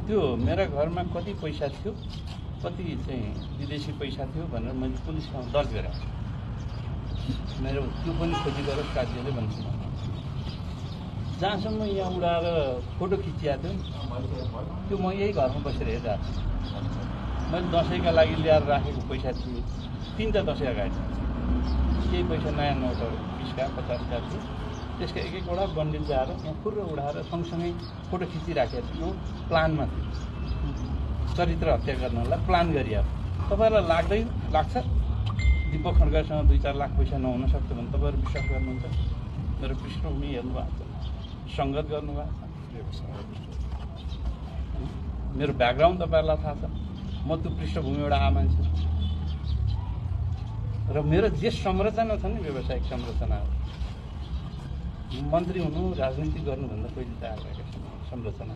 त्यो मेरा घरमा कति पैसा थियो, कति चाहिँ विदेशी पैसा थियो भनेर मैले पुलिसमा दर्ज गरेँ। मेरो त्यो पनि खोजी गरेर राज्यले भन्छ। जहाँसम्म यहाँ उडाएर फोटो खिचिया थियो त्यो म यही घरमा बसेर हेरिरहेको छु। मैले दसैँका लागि ल्याएर राखेको पैसा थियो, 3टा दसैँ अगाडि केही पैसा नयाँ नोटहरू 20का 50का थियो। त्यसका एक एकवटा बन्डिल ल्याएर यहाँ फुर्र उडाएर सँगसँगै फोटो खिचिराखेको थियो। यो प्लानमा थियो, चरित्र हत्या गर्नलाई प्लान गरियो। तपाईँहरूलाई लाग्छ दीपक खड्कासँग 2-4 लाख पैसा नहुन सक्छ भने तपाईँहरू विश्वास गर्नुहुन्छ? मेरो पृष्ठभूमि हेर्नुभएको छ, सङ्गत गर्नुभएको छ, मेरो ब्याकग्राउन्ड तपाईँहरूलाई थाहा छ। म त्यो पृष्ठभूमिबाट आएको मान्छे र मेरो जे संरचना छ नि व्यावसायिक संरचना हो। मन्त्री हुनु राजनीति गर्नुभन्दा पहिले त आएको संरचना